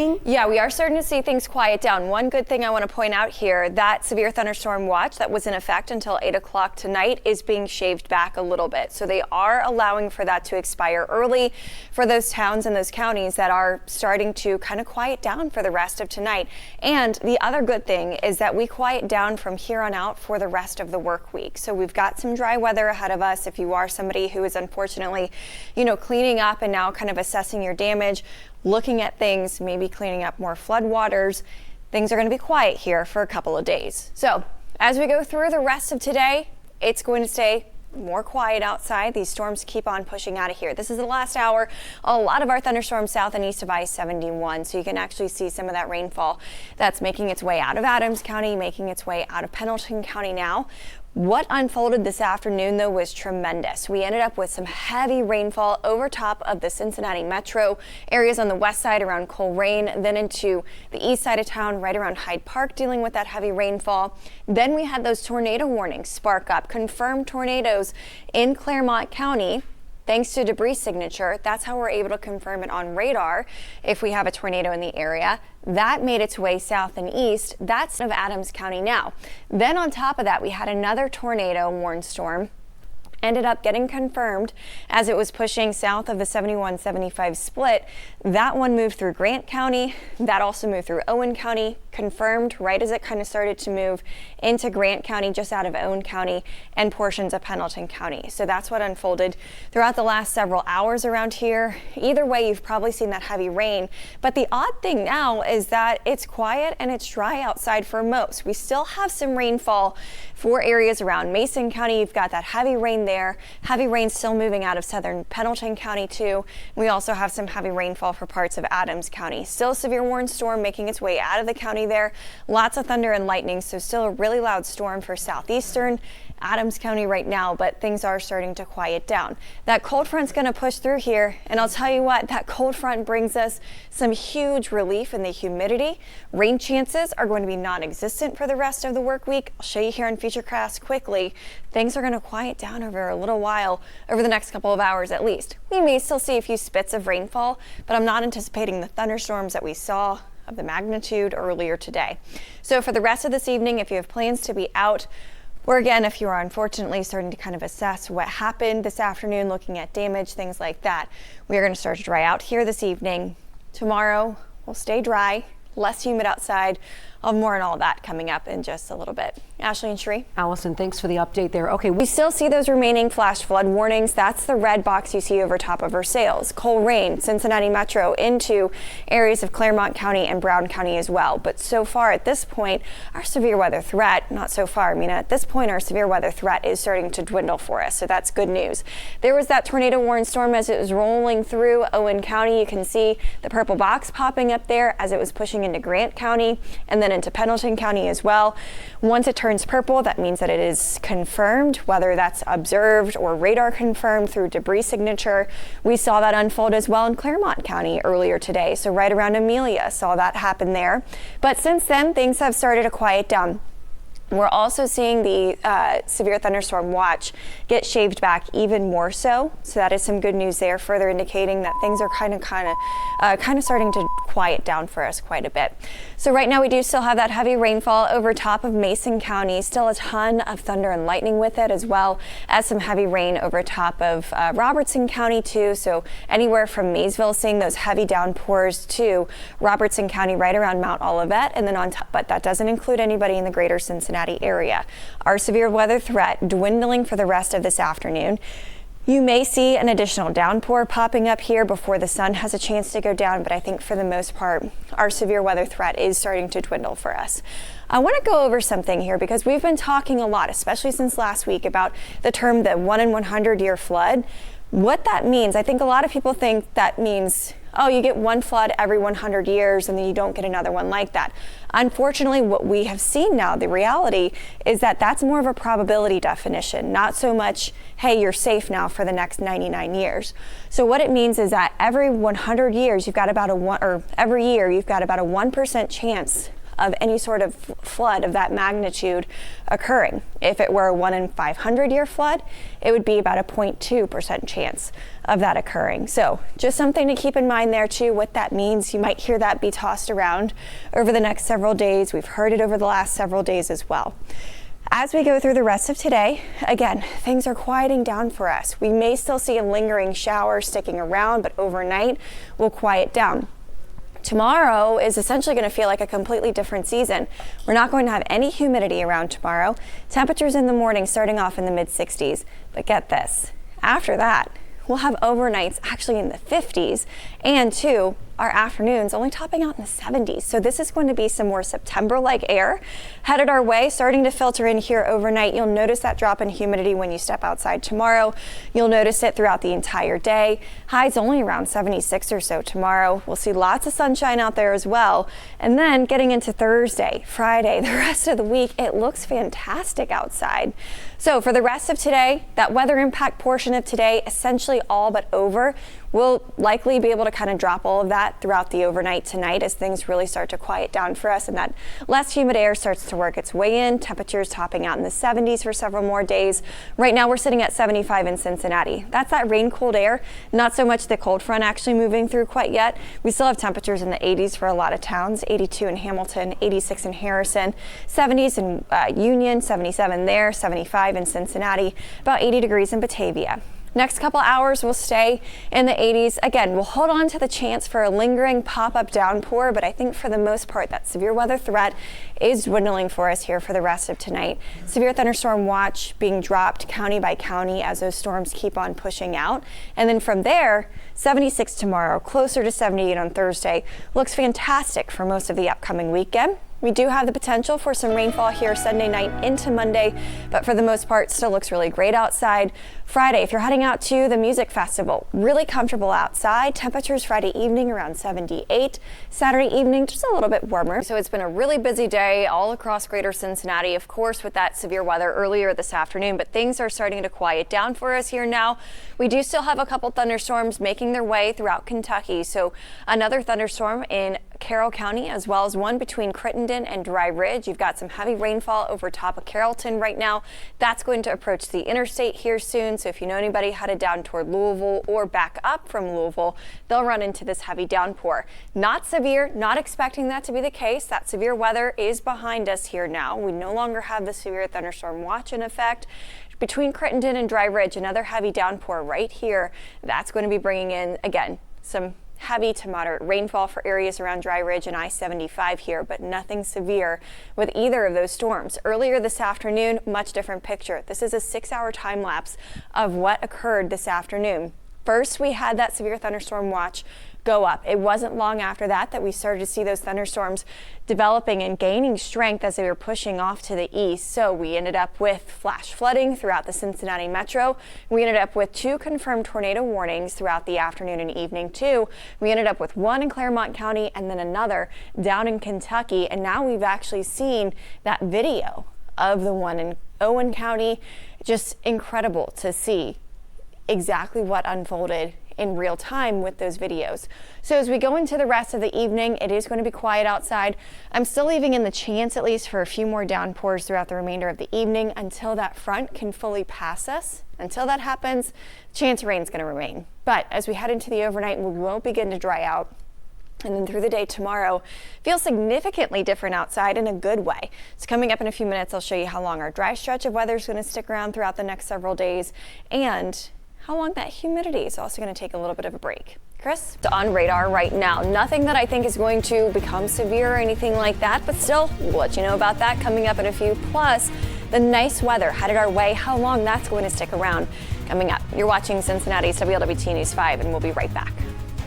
Yeah, we are starting to see things quiet down. One good thing I want to point out here, that severe thunderstorm watch that was in effect until 8 o'clock tonight is being shaved back a little bit. So they are allowing for that to expire early for those towns and those counties that are starting to kind of quiet down for the rest of tonight. And the other good thing is that we quiet down from here on out for the rest of the work week. So we've got some dry weather ahead of us. If you are somebody who is unfortunately, cleaning up and now kind of assessing your damage, looking at things, maybe cleaning up more floodwaters, things are going to be quiet here for a couple of days. So as we go through the rest of today, it's going to stay more quiet outside. These storms keep on pushing out of here. This is the last hour. A lot of our thunderstorms south and east of I-71, so you can actually see some of that rainfall that's making its way out of Adams County, making its way out of Pendleton County now. What unfolded this afternoon, though, was tremendous. We ended up with some heavy rainfall over top of the Cincinnati metro areas on the west side around Coleraine, then into the east side of town right around Hyde Park, dealing with that heavy rainfall. Then we had those tornado warnings spark up, confirmed tornadoes in Claremont County. Thanks to debris signature, that's how we're able to confirm it on radar if we have a tornado in the area. That made its way south and east. That's of Adams County now. Then on top of that, we had another tornado warned storm. Ended up getting confirmed as it was pushing south of the 71-75 split. That one moved through Grant County. That also moved through Owen County, confirmed right as it kind of started to move into Grant County, just out of Owen County, and portions of Pendleton County. So that's what unfolded throughout the last several hours around here. Either way, you've probably seen that heavy rain. But the odd thing now is that it's quiet and it's dry outside for most. We still have some rainfall for areas around Mason County. You've got that heavy rain there. Heavy rain still moving out of southern Pendleton County too. We also have some heavy rainfall for parts of Adams County. Still a severe warned storm making its way out of the county there. Lots of thunder and lightning, so still a really loud storm for southeastern Adams County right now, but things are starting to quiet down. That cold front's going to push through here, and I'll tell you what, that cold front brings us some huge relief in the humidity. Rain chances are going to be non-existent for the rest of the work week. I'll show you here in Futurecast quickly. Things are going to quiet down over a little while, over the next couple of hours at least. We may still see a few spits of rainfall, but I'm not anticipating the thunderstorms that we saw of the magnitude earlier today. So for the rest of this evening, if you have plans to be out, or again, if you are unfortunately starting to kind of assess what happened this afternoon, looking at damage, things like that, we are going to start to dry out here this evening. Tomorrow will stay dry, less humid outside. I'll have more on all that coming up in just a little bit. Ashley and Sheree. Allison, thanks for the update there. Okay, we still see those remaining flash flood warnings. That's the red box you see over top of Versailles, Coleraine, Cincinnati Metro, into areas of Claremont County and Brown County as well. But so far at this point, our severe weather threat, not so far, at this point, our severe weather threat is starting to dwindle for us. So that's good news. There was that tornado warning storm as it was rolling through Owen County. You can see the purple box popping up there as it was pushing into Grant County and then into Pendleton County as well. Once it turns purple, that means that it is confirmed, whether that's observed or radar confirmed through debris signature. We saw that unfold as well in Claremont County earlier today. So right around Amelia, saw that happen there. But since then, things have started to quiet down. We're also seeing the severe thunderstorm watch get shaved back even more so. So that is some good news there, further indicating that things are kind of starting to quiet down for us quite a bit. So right now we do still have that heavy rainfall over top of Mason County, still a ton of thunder and lightning with it, as well as some heavy rain over top of Robertson County too. So anywhere from Maysville, seeing those heavy downpours to Robertson County right around Mount Olivet, and then on top, but that doesn't include anybody in the greater Cincinnati area. Our severe weather threat dwindling for the rest of this afternoon. You may see an additional downpour popping up here before the sun has a chance to go down, but I think for the most part, our severe weather threat is starting to dwindle for us. I want to go over something here because we've been talking a lot, especially since last week, about the term the 1 in 100 year flood. What that means, I think a lot of people think that means, oh, you get one flood every 100 years and then you don't get another one like that. Unfortunately, what we have seen now, the reality is that that's more of a probability definition, not so much, hey, you're safe now for the next 99 years. So what it means is that every 100 years, you've got about every year, you've got about a 1% chance of any sort of flood of that magnitude occurring. If it were a 1 in 500 year flood, it would be about a 0.2% chance of that occurring. So just something to keep in mind there too, what that means. You might hear that be tossed around over the next several days. We've heard it over the last several days as well. As we go through the rest of today, again, things are quieting down for us. We may still see a lingering shower sticking around, but overnight will quiet down. Tomorrow is essentially going to feel like a completely different season. We're not going to have any humidity around tomorrow. Temperatures in the morning starting off in the mid 60s. But get this, after that, we'll have overnights actually in the 50s, and too, our afternoons only topping out in the 70s. So this is going to be some more September-like air headed our way, starting to filter in here overnight. You'll notice that drop in humidity when you step outside tomorrow. You'll notice it throughout the entire day. Highs only around 76 or so tomorrow. We'll see lots of sunshine out there as well. And then getting into Thursday, Friday, the rest of the week, it looks fantastic outside. So for the rest of today, that weather impact portion of today, essentially all but over. We'll likely be able to kind of drop all of that throughout the overnight tonight as things really start to quiet down for us and that less humid air starts to work its way in. Temperatures topping out in the 70s for several more days. Right now we're sitting at 75 in Cincinnati. That's that rain cooled air, not so much the cold front actually moving through quite yet. We still have temperatures in the 80s for a lot of towns, 82 in Hamilton, 86 in Harrison, 70s in Union, 77 there, 75 in Cincinnati, about 80 degrees in Batavia. Next couple hours will stay in the 80s. Again, we'll hold on to the chance for a lingering pop-up downpour, but I think for the most part that severe weather threat is dwindling for us here for the rest of tonight. Severe thunderstorm watch being dropped county by county as those storms keep on pushing out. And then from there, 76 tomorrow, closer to 78 on Thursday. Looks fantastic for most of the upcoming weekend. We do have the potential for some rainfall here Sunday night into Monday, but for the most part still looks really great outside. Friday, if you're heading out to the music festival, really comfortable outside. Temperatures Friday evening around 78. Saturday evening just a little bit warmer. So it's been a really busy day all across greater Cincinnati, of course, with that severe weather earlier this afternoon, but things are starting to quiet down for us here now. We do still have a couple thunderstorms making their way throughout Kentucky. So another thunderstorm in Carroll County, as well as one between Crittenden and Dry Ridge. You've got some heavy rainfall over top of Carrollton right now. That's going to approach the interstate here soon. So if you know anybody headed down toward Louisville or back up from Louisville, they'll run into this heavy downpour. Not severe, not expecting that to be the case. That severe weather is behind us here now. We no longer have the severe thunderstorm watch in effect. Between Crittenden and Dry Ridge, another heavy downpour right here. That's going to be bringing in, again, some heavy to moderate rainfall for areas around Dry Ridge and I-75 here, but nothing severe with either of those storms. Earlier this afternoon, much different picture. This is a 6-hour time lapse of what occurred this afternoon. First, we had that severe thunderstorm watch go up. It wasn't long after that that we started to see those thunderstorms developing and gaining strength as they were pushing off to the east. So we ended up with flash flooding throughout the Cincinnati metro. We ended up with 2 confirmed tornado warnings throughout the afternoon and evening too. We ended up with 1 in Claremont County and then another down in Kentucky. And now we've actually seen that video of the one in Owen County. Just incredible to see exactly what unfolded in real time with those videos. So as we go into the rest of the evening, it is going to be quiet outside. I'm still leaving in the chance at least for a few more downpours throughout the remainder of the evening until that front can fully pass us. Until that happens, chance of rain is going to remain. But as we head into the overnight, we will begin to dry out. And then through the day tomorrow, feels significantly different outside in a good way. So coming up in a few minutes, I'll show you how long our dry stretch of weather is going to stick around throughout the next several days and how long that humidity is also going to take a little bit of a break. Chris? It's on radar right now. Nothing that I think is going to become severe or anything like that, but still, we'll let you know about that coming up in a few. Plus, the nice weather headed our way, how long that's going to stick around coming up. You're watching Cincinnati's WLWT News 5, and we'll be right back.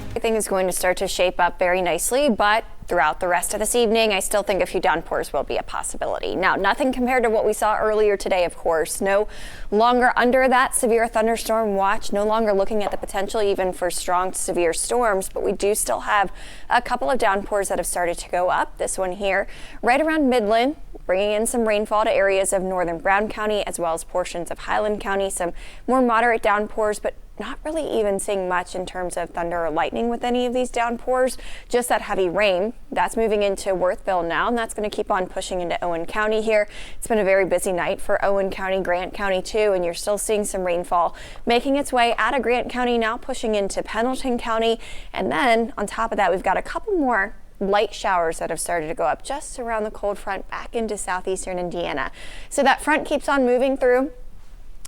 Everything is going to start to shape up very nicely, but throughout the rest of this evening, I still think a few downpours will be a possibility. Now, nothing compared to what we saw earlier today, of course. No longer under that severe thunderstorm watch, no longer looking at the potential even for strong to severe storms, but we do still have a couple of downpours that have started to go up. This one here, right around Midland, bringing in some rainfall to areas of northern Brown County as well as portions of Highland County. Some more moderate downpours, but not really even seeing much in terms of thunder or lightning with any of these downpours, just that heavy rain. That's moving into Worthville now, and that's going to keep on pushing into Owen County here. It's been a very busy night for Owen County, Grant County too, and you're still seeing some rainfall making its way out of Grant County, now pushing into Pendleton County. And then on top of that, we've got a couple more light showers that have started to go up just around the cold front back into southeastern Indiana. So that front keeps on moving through.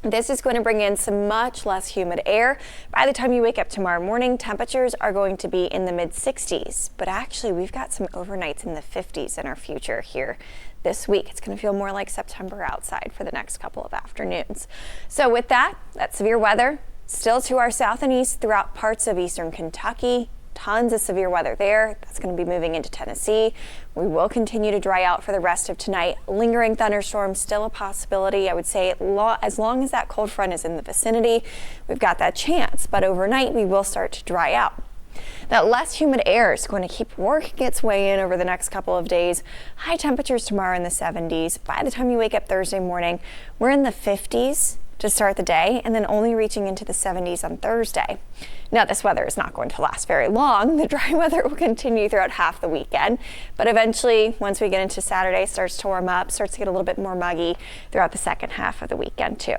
This is going to bring in some much less humid air. By the time you wake up tomorrow morning, temperatures are going to be in the mid 60s, but actually we've got some overnights in the 50s in our future here this week. It's going to feel more like September outside for the next couple of afternoons. So with that severe weather still to our south and east throughout parts of eastern Kentucky. Tons of severe weather there. That's going to be moving into Tennessee. We will continue to dry out for the rest of tonight. Lingering thunderstorms still a possibility. I would say as long as that cold front is in the vicinity, we've got that chance. But overnight, we will start to dry out. That less humid air is going to keep working its way in over the next couple of days. High temperatures tomorrow in the 70s. By the time you wake up Thursday morning, we're in the 50s to start the day, and then only reaching into the 70s on Thursday. Now, this weather is not going to last very long. The dry weather will continue throughout half the weekend, but eventually, once we get into Saturday, starts to warm up, starts to get a little bit more muggy throughout the second half of the weekend too.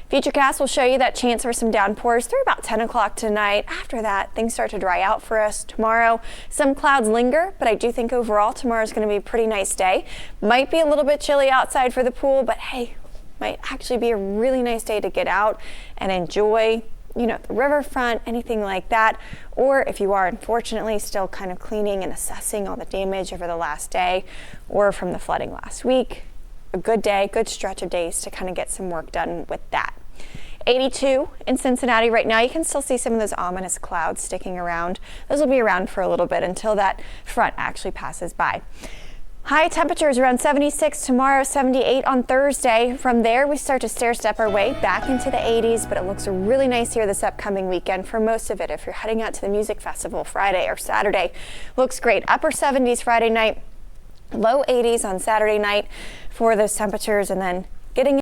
Futurecast will show you that chance for some downpours through about 10 o'clock tonight. After that, things start to dry out for us tomorrow. Some clouds linger, but I do think overall tomorrow is going to be a pretty nice day. Might be a little bit chilly outside for the pool, but hey, might actually be a really nice day to get out and enjoy, the riverfront, anything like that. Or if you are unfortunately still kind of cleaning and assessing all the damage over the last day or from the flooding last week, a good day, good stretch of days to kind of get some work done with that. 82 in Cincinnati right now. You can still see some of those ominous clouds sticking around. Those will be around for a little bit until that front actually passes by. High temperatures around 76 tomorrow, 78 on Thursday. From there, we start to stair-step our way back into the 80s, but it looks really nice here this upcoming weekend for most of it. If you're heading out to the music festival Friday or Saturday, looks great. Upper 70s Friday night, low 80s on Saturday night for those temperatures, and then getting